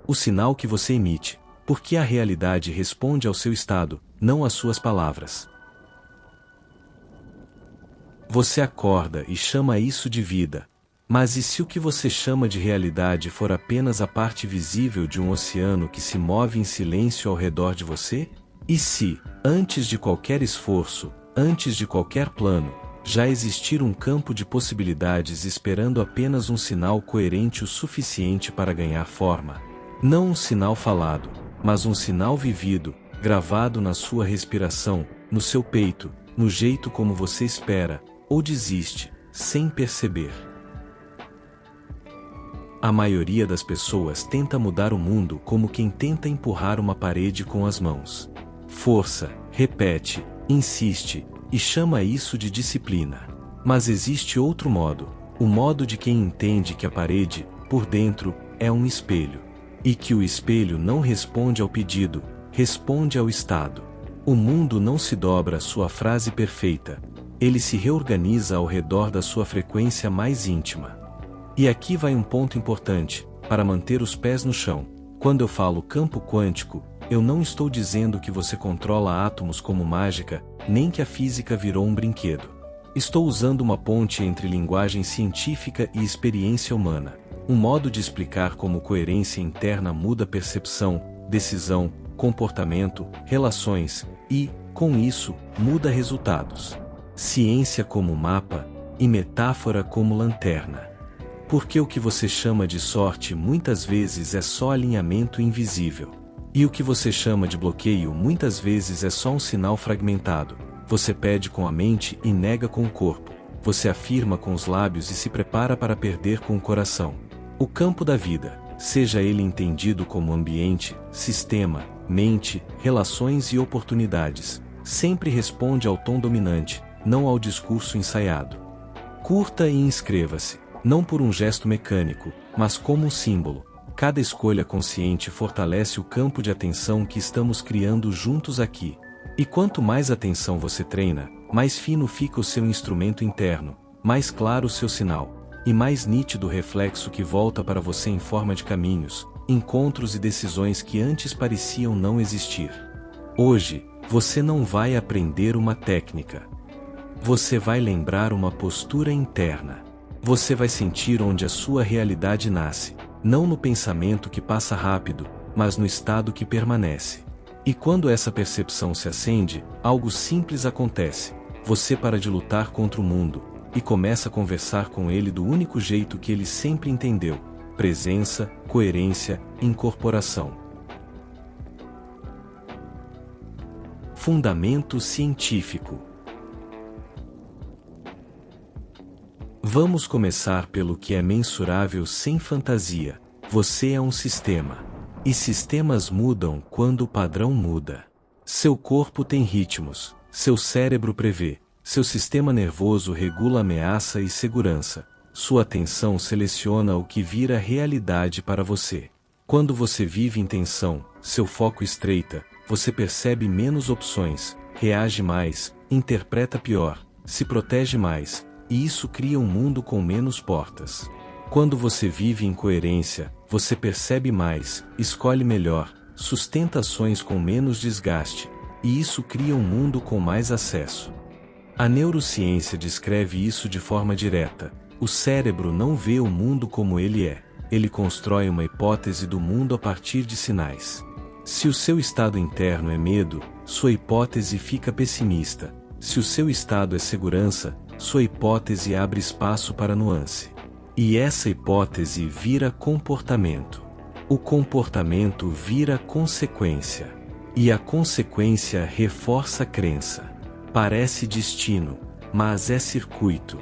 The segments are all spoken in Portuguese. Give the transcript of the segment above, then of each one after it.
o sinal que você emite, porque a realidade responde ao seu estado, não às suas palavras. Você acorda e chama isso de vida. Mas e se o que você chama de realidade for apenas a parte visível de um oceano que se move em silêncio ao redor de você? E se, antes de qualquer esforço, antes de qualquer plano, já existir um campo de possibilidades esperando apenas um sinal coerente o suficiente para ganhar forma? Não um sinal falado, mas um sinal vivido, gravado na sua respiração, no seu peito, no jeito como você espera, ou desiste, sem perceber. A maioria das pessoas tenta mudar o mundo como quem tenta empurrar uma parede com as mãos. Força, repete, insiste, e chama isso de disciplina. Mas existe outro modo, o modo de quem entende que a parede, por dentro, é um espelho. E que o espelho não responde ao pedido, responde ao estado. O mundo não se dobra à sua frase perfeita, ele se reorganiza ao redor da sua frequência mais íntima. E aqui vai um ponto importante, para manter os pés no chão. Quando eu falo campo quântico, eu não estou dizendo que você controla átomos como mágica, nem que a física virou um brinquedo. Estou usando uma ponte entre linguagem científica e experiência humana. Um modo de explicar como coerência interna muda percepção, decisão, comportamento, relações, e, com isso, muda resultados. Ciência como mapa, e metáfora como lanterna. Porque o que você chama de sorte muitas vezes é só alinhamento invisível. E o que você chama de bloqueio muitas vezes é só um sinal fragmentado. Você pede com a mente e nega com o corpo. Você afirma com os lábios e se prepara para perder com o coração. O campo da vida, seja ele entendido como ambiente, sistema, mente, relações e oportunidades, sempre responde ao tom dominante, não ao discurso ensaiado. Curta e inscreva-se. Não por um gesto mecânico, mas como um símbolo. Cada escolha consciente fortalece o campo de atenção que estamos criando juntos aqui. E quanto mais atenção você treina, mais fino fica o seu instrumento interno, mais claro o seu sinal, e mais nítido o reflexo que volta para você em forma de caminhos, encontros e decisões que antes pareciam não existir. Hoje, você não vai aprender uma técnica. Você vai lembrar uma postura interna. Você vai sentir onde a sua realidade nasce, não no pensamento que passa rápido, mas no estado que permanece. E quando essa percepção se acende, algo simples acontece. Você para de lutar contra o mundo, e começa a conversar com ele do único jeito que ele sempre entendeu: presença, coerência, incorporação. Fundamento científico. Vamos começar pelo que é mensurável sem fantasia. Você é um sistema. E sistemas mudam quando o padrão muda. Seu corpo tem ritmos, seu cérebro prevê, seu sistema nervoso regula ameaça e segurança, sua atenção seleciona o que vira realidade para você. Quando você vive em tensão, seu foco estreita, você percebe menos opções, reage mais, interpreta pior, se protege mais, e isso cria um mundo com menos portas. Quando você vive em coerência, você percebe mais, escolhe melhor, sustenta ações com menos desgaste, e isso cria um mundo com mais acesso. A neurociência descreve isso de forma direta. O cérebro não vê o mundo como ele é, ele constrói uma hipótese do mundo a partir de sinais. Se o seu estado interno é medo, sua hipótese fica pessimista. Se o seu estado é segurança, sua hipótese abre espaço para nuance. E essa hipótese vira comportamento. O comportamento vira consequência. E a consequência reforça a crença. Parece destino, mas é circuito.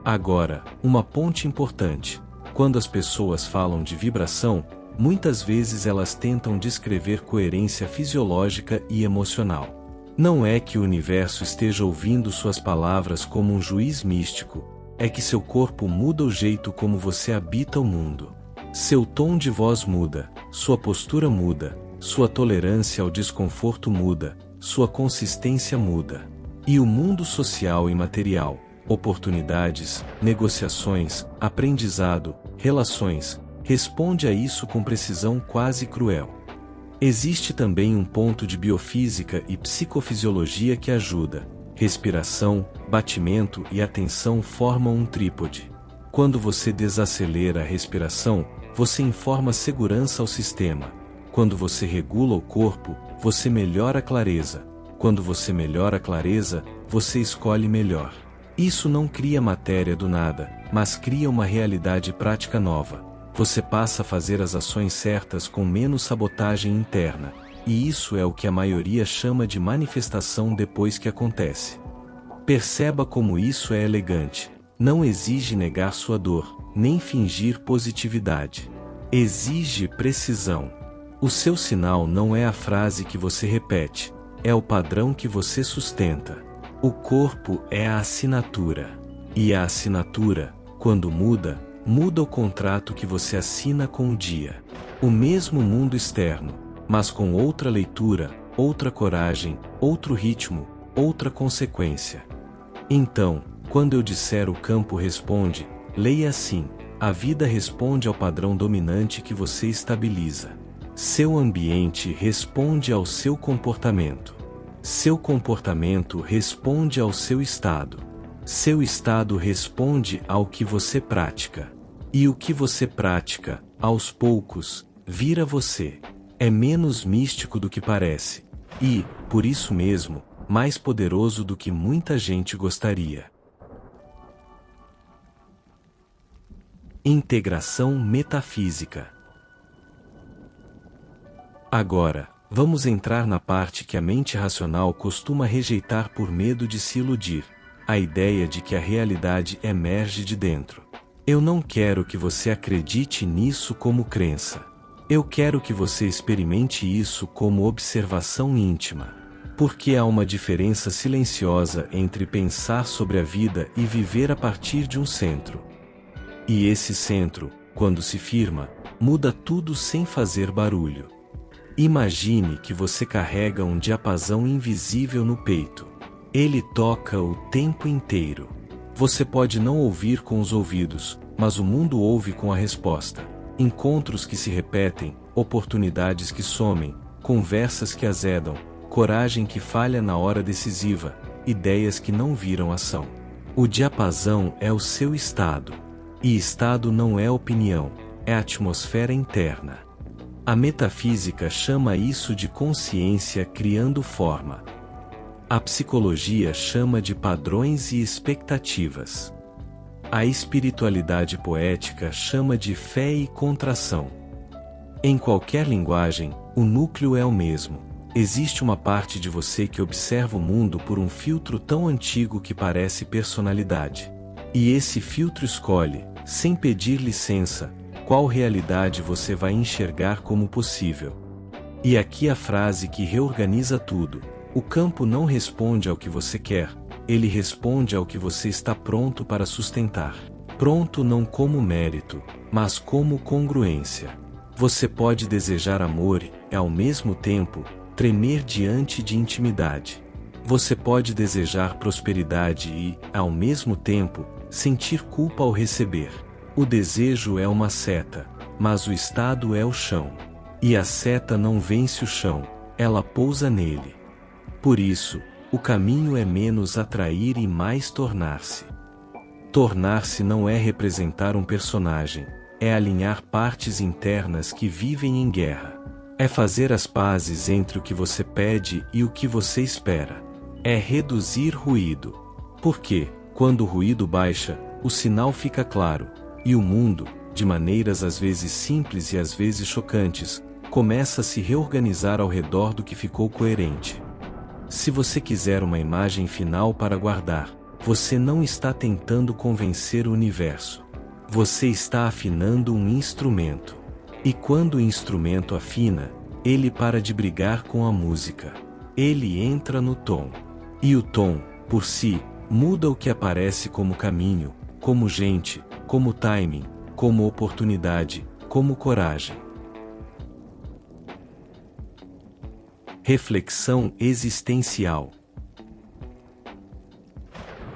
Agora, uma ponte importante. Quando as pessoas falam de vibração, muitas vezes elas tentam descrever coerência fisiológica e emocional. Não é que o universo esteja ouvindo suas palavras como um juiz místico, é que seu corpo muda o jeito como você habita o mundo. Seu tom de voz muda, sua postura muda, sua tolerância ao desconforto muda, sua consistência muda. E o mundo social e material, oportunidades, negociações, aprendizado, relações, responde a isso com precisão quase cruel. Existe também um ponto de biofísica e psicofisiologia que ajuda. Respiração, batimento e atenção formam um trípode. Quando você desacelera a respiração, você informa segurança ao sistema. Quando você regula o corpo, você melhora a clareza. Quando você melhora a clareza, você escolhe melhor. Isso não cria matéria do nada, mas cria uma realidade prática nova. Você passa a fazer as ações certas com menos sabotagem interna, e isso é o que a maioria chama de manifestação depois que acontece. Perceba como isso é elegante. Não exige negar sua dor, nem fingir positividade. Exige precisão. O seu sinal não é a frase que você repete, é o padrão que você sustenta. O corpo é a assinatura. E a assinatura, quando muda, muda o contrato que você assina com o dia. O mesmo mundo externo, mas com outra leitura, outra coragem, outro ritmo, outra consequência. Então, quando eu disser o campo responde, leia assim: a vida responde ao padrão dominante que você estabiliza. Seu ambiente responde ao seu comportamento. Seu comportamento responde ao seu estado. Seu estado responde ao que você pratica. E o que você pratica, aos poucos, vira você. É menos místico do que parece. E, por isso mesmo, mais poderoso do que muita gente gostaria. Integração metafísica. Agora, vamos entrar na parte que a mente racional costuma rejeitar por medo de se iludir. A ideia de que a realidade emerge de dentro. Eu não quero que você acredite nisso como crença. Eu quero que você experimente isso como observação íntima. Porque há uma diferença silenciosa entre pensar sobre a vida e viver a partir de um centro. E esse centro, quando se firma, muda tudo sem fazer barulho. Imagine que você carrega um diapasão invisível no peito. Ele toca o tempo inteiro. Você pode não ouvir com os ouvidos, mas o mundo ouve com a resposta. Encontros que se repetem, oportunidades que somem, conversas que azedam, coragem que falha na hora decisiva, ideias que não viram ação. O diapasão é o seu estado. E estado não é opinião, é atmosfera interna. A metafísica chama isso de consciência criando forma. A psicologia chama de padrões e expectativas. A espiritualidade poética chama de fé e contração. Em qualquer linguagem, o núcleo é o mesmo. Existe uma parte de você que observa o mundo por um filtro tão antigo que parece personalidade. E esse filtro escolhe, sem pedir licença, qual realidade você vai enxergar como possível. E aqui a frase que reorganiza tudo: o campo não responde ao que você quer, ele responde ao que você está pronto para sustentar. Pronto não como mérito, mas como congruência. Você pode desejar amor e, ao mesmo tempo, tremer diante de intimidade. Você pode desejar prosperidade e, ao mesmo tempo, sentir culpa ao receber. O desejo é uma seta, mas o estado é o chão. E a seta não vence o chão, ela pousa nele. Por isso, o caminho é menos atrair e mais tornar-se. Tornar-se não é representar um personagem, é alinhar partes internas que vivem em guerra. É fazer as pazes entre o que você pede e o que você espera. É reduzir ruído. Porque, quando o ruído baixa, o sinal fica claro, e o mundo, de maneiras às vezes simples e às vezes chocantes, começa a se reorganizar ao redor do que ficou coerente. Se você quiser uma imagem final para guardar, você não está tentando convencer o universo. Você está afinando um instrumento. E quando o instrumento afina, ele para de brigar com a música. Ele entra no tom. E o tom, por si, muda o que aparece como caminho, como gente, como timing, como oportunidade, como coragem. Reflexão existencial.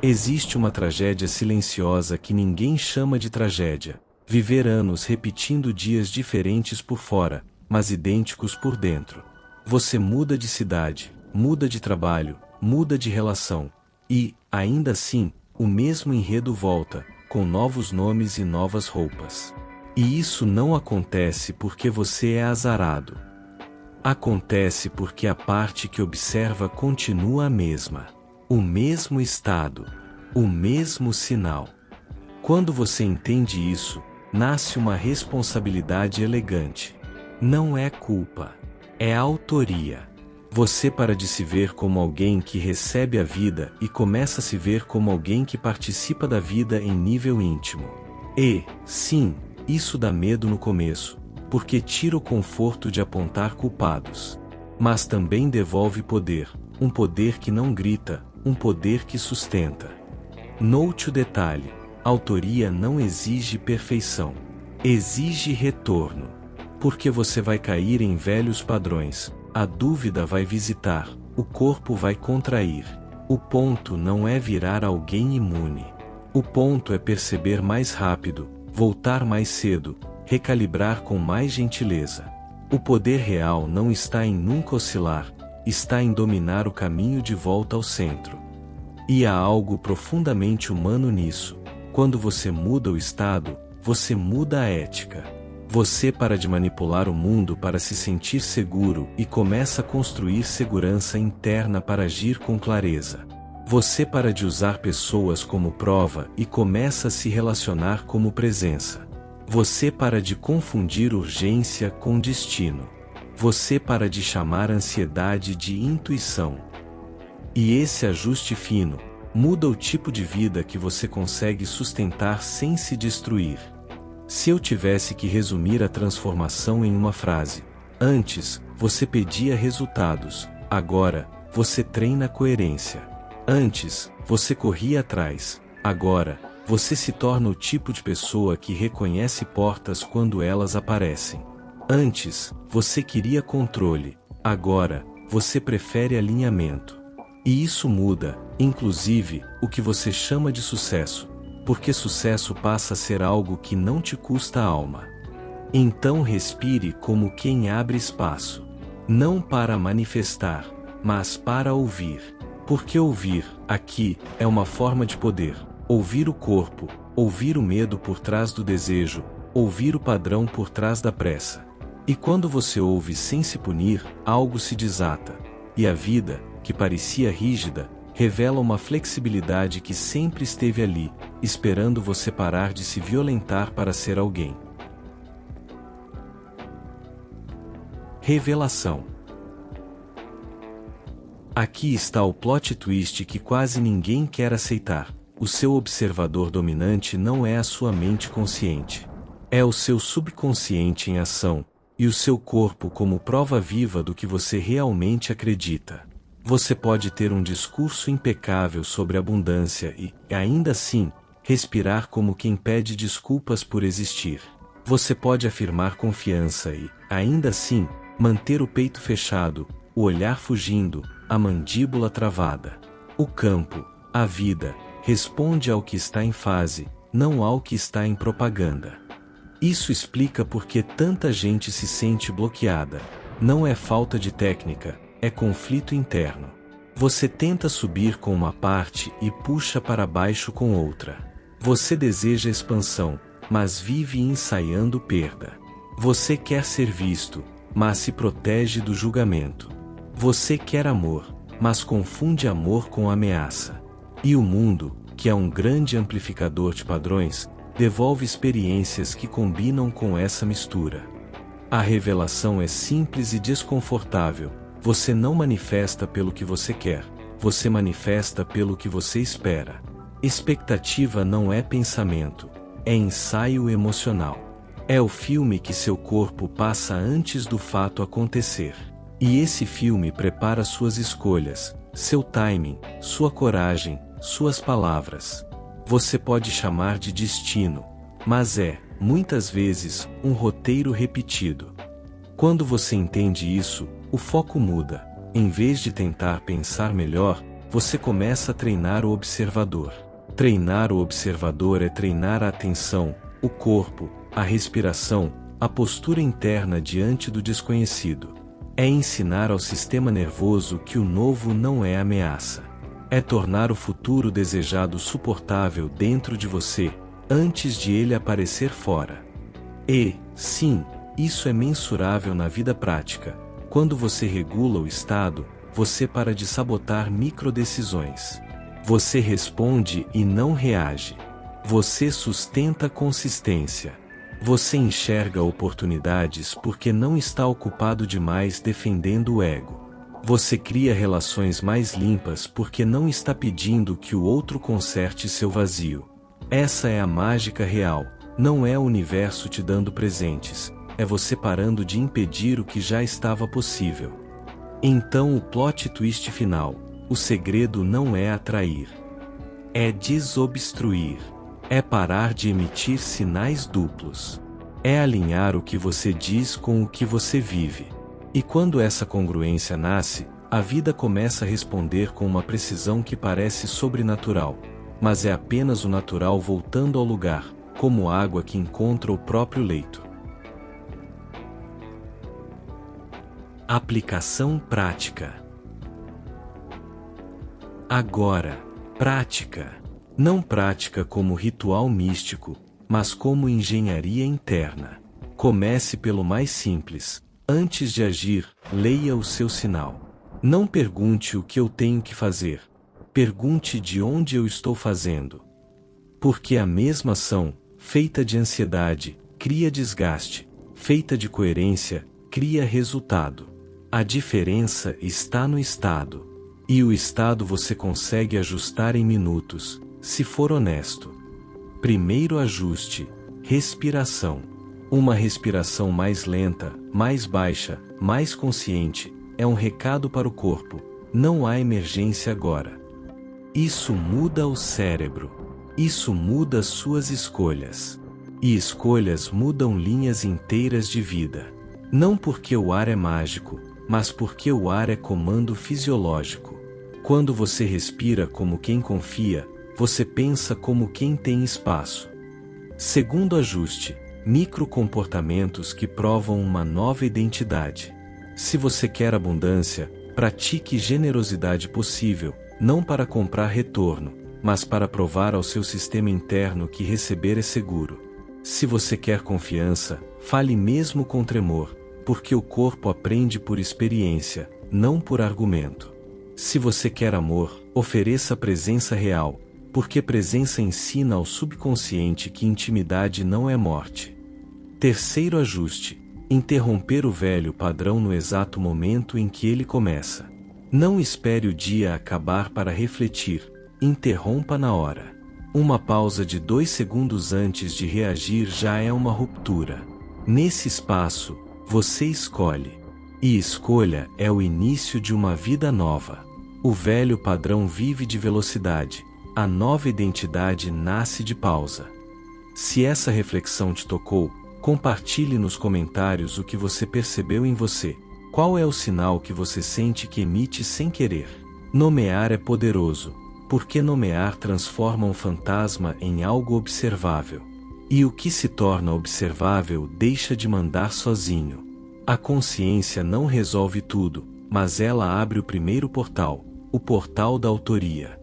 Existe uma tragédia silenciosa que ninguém chama de tragédia. Viver anos repetindo dias diferentes por fora, mas idênticos por dentro. Você muda de cidade, muda de trabalho, muda de relação. E, ainda assim, o mesmo enredo volta, com novos nomes e novas roupas. E isso não acontece porque você é azarado. Acontece porque a parte que observa continua a mesma. O mesmo estado. O mesmo sinal. Quando você entende isso, nasce uma responsabilidade elegante. Não é culpa. É autoria. Você para de se ver como alguém que recebe a vida e começa a se ver como alguém que participa da vida em nível íntimo. E, sim, isso dá medo no começo, porque tira o conforto de apontar culpados. Mas também devolve poder, um poder que não grita, um poder que sustenta. Note o detalhe: autoria não exige perfeição. Exige retorno. Porque você vai cair em velhos padrões, a dúvida vai visitar, o corpo vai contrair. O ponto não é virar alguém imune. O ponto é perceber mais rápido, voltar mais cedo, recalibrar com mais gentileza. O poder real não está em nunca oscilar, está em dominar o caminho de volta ao centro. E há algo profundamente humano nisso. Quando você muda o estado, você muda a ética. Você para de manipular o mundo para se sentir seguro e começa a construir segurança interna para agir com clareza. Você para de usar pessoas como prova e começa a se relacionar como presença. Você para de confundir urgência com destino. Você para de chamar ansiedade de intuição. E esse ajuste fino muda o tipo de vida que você consegue sustentar sem se destruir. Se eu tivesse que resumir a transformação em uma frase: antes, você pedia resultados, agora, você treina coerência. Antes, você corria atrás, agora, você se torna o tipo de pessoa que reconhece portas quando elas aparecem. Antes, você queria controle, agora, você prefere alinhamento. E isso muda, inclusive, o que você chama de sucesso, porque sucesso passa a ser algo que não te custa a alma. Então respire como quem abre espaço. Não para manifestar, mas para ouvir. Porque ouvir, aqui, é uma forma de poder. Ouvir o corpo, ouvir o medo por trás do desejo, ouvir o padrão por trás da pressa. E quando você ouve sem se punir, algo se desata. E a vida, que parecia rígida, revela uma flexibilidade que sempre esteve ali, esperando você parar de se violentar para ser alguém. Revelação. Aqui está o plot twist que quase ninguém quer aceitar. O seu observador dominante não é a sua mente consciente. É o seu subconsciente em ação, e o seu corpo como prova viva do que você realmente acredita. Você pode ter um discurso impecável sobre abundância e, ainda assim, respirar como quem pede desculpas por existir. Você pode afirmar confiança e, ainda assim, manter o peito fechado, o olhar fugindo, a mandíbula travada. O campo, a vida, responde ao que está em fase, não ao que está em propaganda. Isso explica por que tanta gente se sente bloqueada. Não é falta de técnica, é conflito interno. Você tenta subir com uma parte e puxa para baixo com outra. Você deseja expansão, mas vive ensaiando perda. Você quer ser visto, mas se protege do julgamento. Você quer amor, mas confunde amor com ameaça. E o mundo, que é um grande amplificador de padrões, devolve experiências que combinam com essa mistura. A revelação é simples e desconfortável. Você não manifesta pelo que você quer, você manifesta pelo que você espera. Expectativa não é pensamento, é ensaio emocional. É o filme que seu corpo passa antes do fato acontecer. E esse filme prepara suas escolhas, seu timing, sua coragem, suas palavras. Você pode chamar de destino, mas é, muitas vezes, um roteiro repetido. Quando você entende isso, o foco muda. Em vez de tentar pensar melhor, você começa a treinar o observador. Treinar o observador é treinar a atenção, o corpo, a respiração, a postura interna diante do desconhecido. É ensinar ao sistema nervoso que o novo não é ameaça. É tornar o futuro desejado suportável dentro de você, antes de ele aparecer fora. E, sim, isso é mensurável na vida prática. Quando você regula o estado, você para de sabotar microdecisões. Você responde e não reage. Você sustenta consistência. Você enxerga oportunidades porque não está ocupado demais defendendo o ego. Você cria relações mais limpas porque não está pedindo que o outro conserte seu vazio. Essa é a mágica real, não é o universo te dando presentes, é você parando de impedir o que já estava possível. Então o plot twist final, o segredo não é atrair. É desobstruir. É parar de emitir sinais duplos. É alinhar o que você diz com o que você vive. E quando essa congruência nasce, a vida começa a responder com uma precisão que parece sobrenatural, mas é apenas o natural voltando ao lugar, como água que encontra o próprio leito. Aplicação prática. Agora, prática. Não prática como ritual místico, mas como engenharia interna. Comece pelo mais simples. Antes de agir, leia o seu sinal. Não pergunte o que eu tenho que fazer. Pergunte de onde eu estou fazendo. Porque a mesma ação, feita de ansiedade, cria desgaste. Feita de coerência, cria resultado. A diferença está no estado. E o estado você consegue ajustar em minutos, se for honesto. Primeiro ajuste: respiração. Uma respiração mais lenta, mais baixa, mais consciente, é um recado para o corpo: não há emergência agora. Isso muda o cérebro. Isso muda suas escolhas. E escolhas mudam linhas inteiras de vida. Não porque o ar é mágico, mas porque o ar é comando fisiológico. Quando você respira como quem confia, você pensa como quem tem espaço. Segundo ajuste: microcomportamentos que provam uma nova identidade. Se você quer abundância, pratique generosidade possível, não para comprar retorno, mas para provar ao seu sistema interno que receber é seguro. Se você quer confiança, fale mesmo com tremor, porque o corpo aprende por experiência, não por argumento. Se você quer amor, ofereça presença real, porque presença ensina ao subconsciente que intimidade não é morte. Terceiro ajuste: interromper o velho padrão no exato momento em que ele começa. Não espere o dia acabar para refletir, interrompa na hora. Uma pausa de 2 segundos antes de reagir já é uma ruptura. Nesse espaço, você escolhe. E escolha é o início de uma vida nova. O velho padrão vive de velocidade. A nova identidade nasce de pausa. Se essa reflexão te tocou, compartilhe nos comentários o que você percebeu em você. Qual é o sinal que você sente que emite sem querer? Nomear é poderoso, porque nomear transforma um fantasma em algo observável. E o que se torna observável deixa de mandar sozinho. A consciência não resolve tudo, mas ela abre o primeiro portal, o portal da autoria.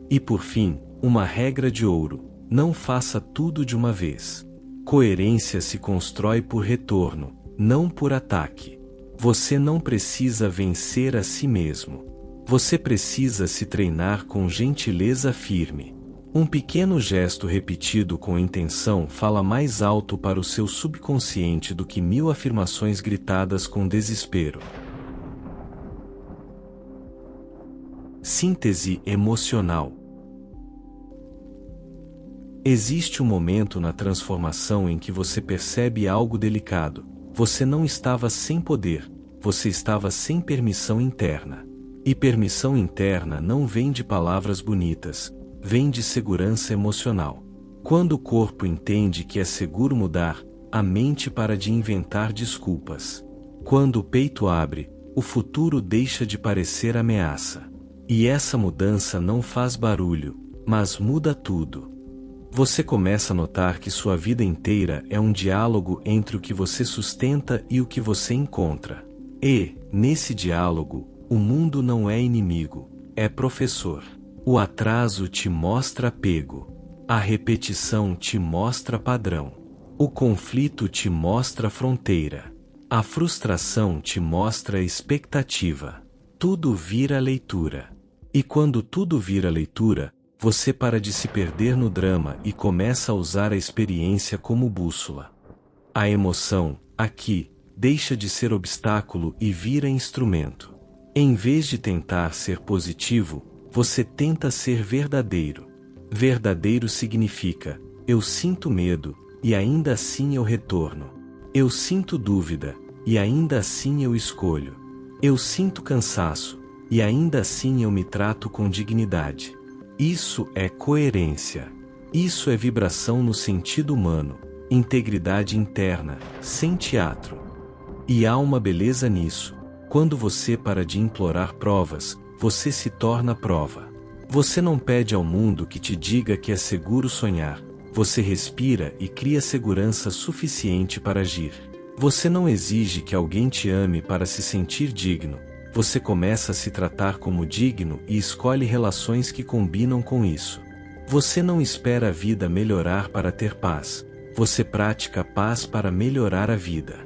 E por fim, uma regra de ouro: não faça tudo de uma vez. Coerência se constrói por retorno, não por ataque. Você não precisa vencer a si mesmo. Você precisa se treinar com gentileza firme. Um pequeno gesto repetido com intenção fala mais alto para o seu subconsciente do que 1000 afirmações gritadas com desespero. Síntese emocional. Existe um momento na transformação em que você percebe algo delicado. Você não estava sem poder, você estava sem permissão interna. E permissão interna não vem de palavras bonitas, vem de segurança emocional. Quando o corpo entende que é seguro mudar, a mente para de inventar desculpas. Quando o peito abre, o futuro deixa de parecer ameaça. E essa mudança não faz barulho, mas muda tudo. Você começa a notar que sua vida inteira é um diálogo entre o que você sustenta e o que você encontra. E, nesse diálogo, o mundo não é inimigo, é professor. O atraso te mostra apego. A repetição te mostra padrão. O conflito te mostra fronteira. A frustração te mostra expectativa. Tudo vira leitura. E quando tudo vira leitura, você para de se perder no drama e começa a usar a experiência como bússola. A emoção, aqui, deixa de ser obstáculo e vira instrumento. Em vez de tentar ser positivo, você tenta ser verdadeiro. Verdadeiro significa: eu sinto medo, e ainda assim eu retorno. Eu sinto dúvida, e ainda assim eu escolho. Eu sinto cansaço, e ainda assim eu me trato com dignidade. Isso é coerência. Isso é vibração no sentido humano, integridade interna, sem teatro. E há uma beleza nisso. Quando você para de implorar provas, você se torna prova. Você não pede ao mundo que te diga que é seguro sonhar. Você respira e cria segurança suficiente para agir. Você não exige que alguém te ame para se sentir digno. Você começa a se tratar como digno e escolhe relações que combinam com isso. Você não espera a vida melhorar para ter paz. Você pratica paz para melhorar a vida.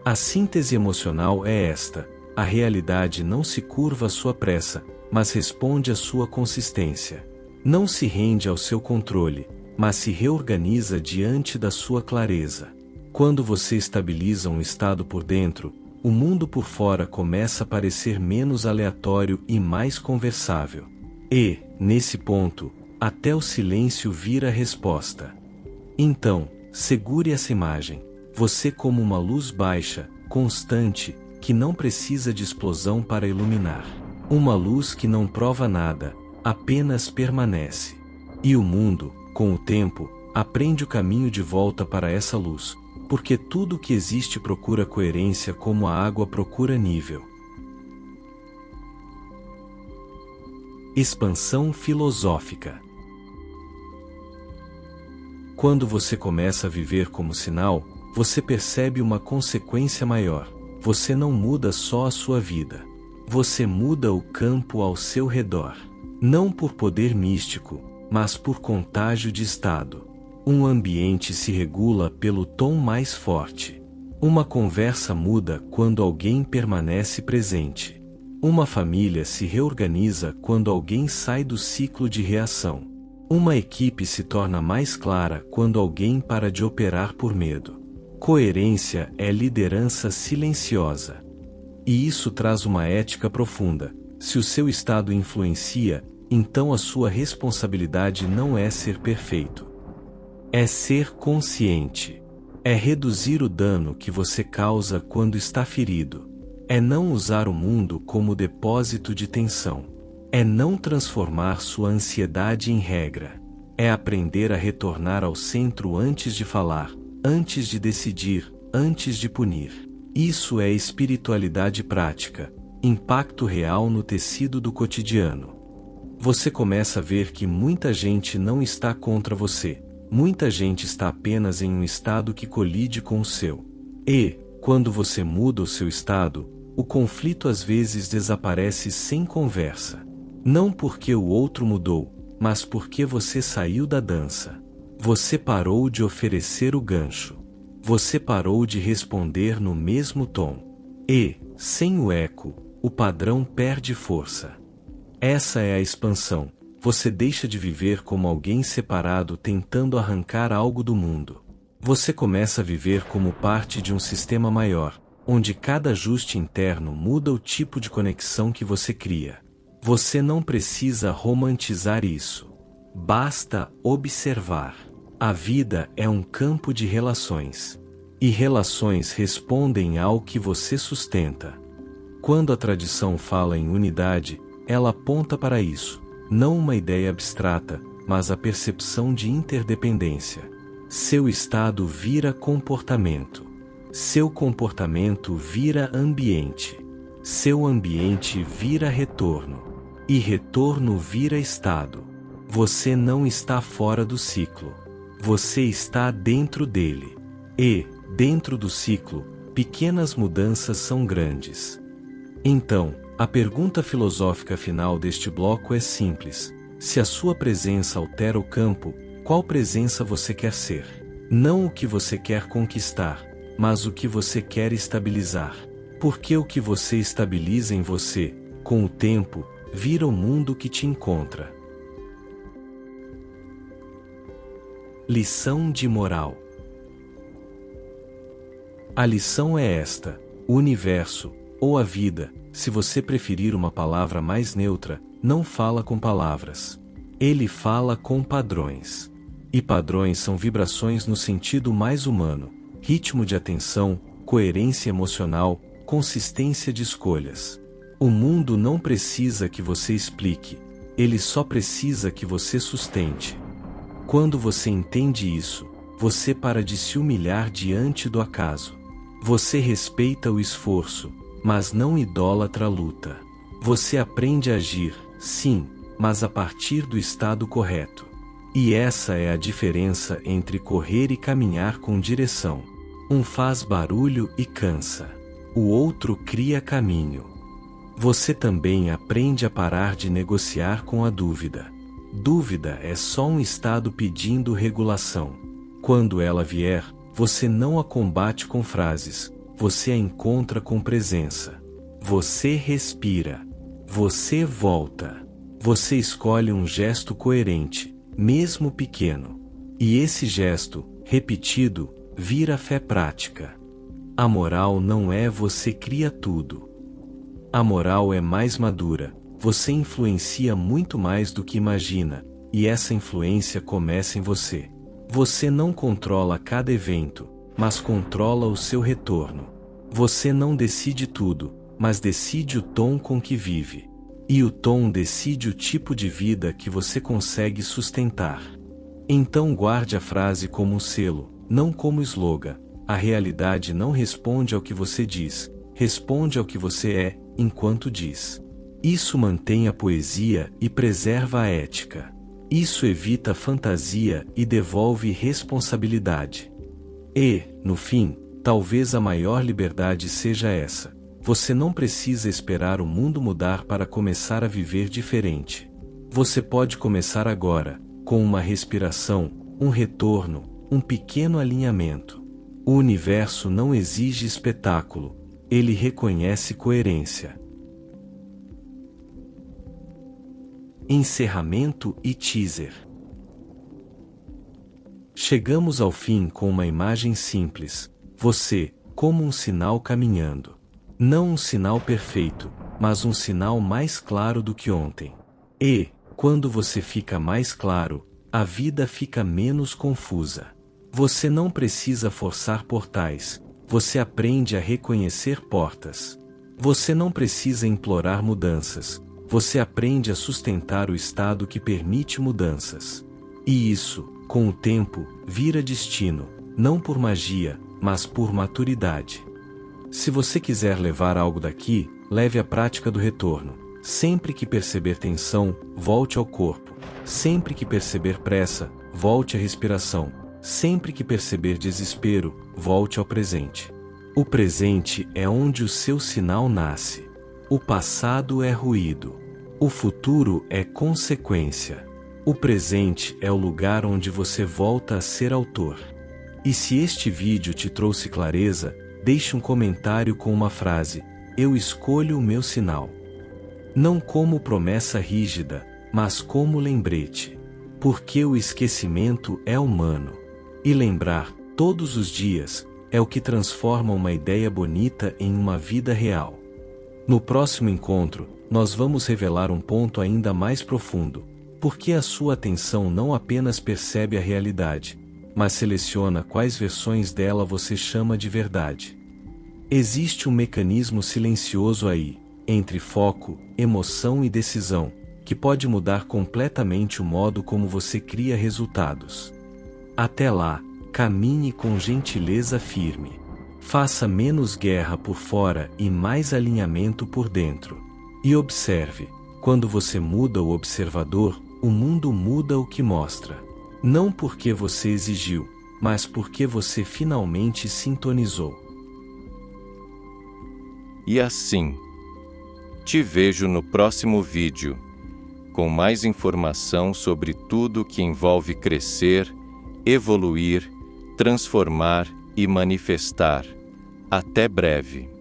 A síntese emocional é esta: a realidade não se curva à sua pressa, mas responde à sua consistência. Não se rende ao seu controle, mas se reorganiza diante da sua clareza. Quando você estabiliza um estado por dentro, o mundo por fora começa a parecer menos aleatório e mais conversável. E, nesse ponto, até o silêncio vira resposta. Então, segure essa imagem. Você como uma luz baixa, constante, que não precisa de explosão para iluminar. Uma luz que não prova nada, apenas permanece. E o mundo, com o tempo, aprende o caminho de volta para essa luz. Porque tudo que existe procura coerência como a água procura nível. Expansão filosófica. Quando você começa a viver como sinal, você percebe uma consequência maior. Você não muda só a sua vida. Você muda o campo ao seu redor. Não por poder místico, mas por contágio de estado. Um ambiente se regula pelo tom mais forte. Uma conversa muda quando alguém permanece presente. Uma família se reorganiza quando alguém sai do ciclo de reação. Uma equipe se torna mais clara quando alguém para de operar por medo. Coerência é liderança silenciosa. E isso traz uma ética profunda. Se o seu estado influencia, então a sua responsabilidade não é ser perfeito. É ser consciente. É reduzir o dano que você causa quando está ferido. É não usar o mundo como depósito de tensão. É não transformar sua ansiedade em regra. É aprender a retornar ao centro antes de falar, antes de decidir, antes de punir. Isso é espiritualidade prática, impacto real no tecido do cotidiano. Você começa a ver que muita gente não está contra você. Muita gente está apenas em um estado que colide com o seu. E, quando você muda o seu estado, o conflito às vezes desaparece sem conversa. Não porque o outro mudou, mas porque você saiu da dança. Você parou de oferecer o gancho. Você parou de responder no mesmo tom. E, sem o eco, o padrão perde força. Essa é a expansão. Você deixa de viver como alguém separado tentando arrancar algo do mundo. Você começa a viver como parte de um sistema maior, onde cada ajuste interno muda o tipo de conexão que você cria. Você não precisa romantizar isso. Basta observar. A vida é um campo de relações. E relações respondem ao que você sustenta. Quando a tradição fala em unidade, ela aponta para isso. Não uma ideia abstrata, mas a percepção de interdependência. Seu estado vira comportamento. Seu comportamento vira ambiente. Seu ambiente vira retorno. E retorno vira estado. Você não está fora do ciclo. Você está dentro dele. E, dentro do ciclo, pequenas mudanças são grandes. Então, a pergunta filosófica final deste bloco é simples: se a sua presença altera o campo, qual presença você quer ser? Não o que você quer conquistar, mas o que você quer estabilizar. Porque o que você estabiliza em você, com o tempo, vira o mundo que te encontra. Lição de moral. A lição é esta: o universo, ou a vida, se você preferir uma palavra mais neutra, não fala com palavras. Ele fala com padrões. E padrões são vibrações no sentido mais humano: ritmo de atenção, coerência emocional, consistência de escolhas. O mundo não precisa que você explique, ele só precisa que você sustente. Quando você entende isso, você para de se humilhar diante do acaso. Você respeita o esforço, mas não idolatra a luta. Você aprende a agir, sim, mas a partir do estado correto. E essa é a diferença entre correr e caminhar com direção. Um faz barulho e cansa. O outro cria caminho. Você também aprende a parar de negociar com a dúvida. Dúvida é só um estado pedindo regulação. Quando ela vier, você não a combate com frases, você a encontra com presença. Você respira. Você volta. Você escolhe um gesto coerente, mesmo pequeno. E esse gesto, repetido, vira fé prática. A moral não é você cria tudo. A moral é mais madura, você influencia muito mais do que imagina, e essa influência começa em você. Você não controla cada evento, mas controla o seu retorno. Você não decide tudo, mas decide o tom com que vive. E o tom decide o tipo de vida que você consegue sustentar. Então guarde a frase como um selo, não como slogan. A realidade não responde ao que você diz, responde ao que você é, enquanto diz. Isso mantém a poesia e preserva a ética. Isso evita a fantasia e devolve responsabilidade. E, no fim, talvez a maior liberdade seja essa: você não precisa esperar o mundo mudar para começar a viver diferente. Você pode começar agora, com uma respiração, um retorno, um pequeno alinhamento. O universo não exige espetáculo, ele reconhece coerência. Encerramento e teaser. Chegamos ao fim com uma imagem simples: você, como um sinal caminhando. Não um sinal perfeito, mas um sinal mais claro do que ontem. E, quando você fica mais claro, a vida fica menos confusa. Você não precisa forçar portais, você aprende a reconhecer portas. Você não precisa implorar mudanças, você aprende a sustentar o estado que permite mudanças. E isso, com o tempo, vira destino, não por magia, mas por maturidade. Se você quiser levar algo daqui, leve a prática do retorno. Sempre que perceber tensão, volte ao corpo. Sempre que perceber pressa, volte à respiração. Sempre que perceber desespero, volte ao presente. O presente é onde o seu sinal nasce. O passado é ruído. O futuro é consequência. O presente é o lugar onde você volta a ser autor. E se este vídeo te trouxe clareza, deixe um comentário com uma frase: eu escolho o meu sinal. Não como promessa rígida, mas como lembrete. Porque o esquecimento é humano. E lembrar, todos os dias, é o que transforma uma ideia bonita em uma vida real. No próximo encontro, nós vamos revelar um ponto ainda mais profundo: porque a sua atenção não apenas percebe a realidade, mas seleciona quais versões dela você chama de verdade. Existe um mecanismo silencioso aí, entre foco, emoção e decisão, que pode mudar completamente o modo como você cria resultados. Até lá, caminhe com gentileza firme. Faça menos guerra por fora e mais alinhamento por dentro. E observe: quando você muda o observador, o mundo muda o que mostra. Não porque você exigiu, mas porque você finalmente sintonizou. E assim, te vejo no próximo vídeo, com mais informação sobre tudo que envolve crescer, evoluir, transformar e manifestar. Até breve.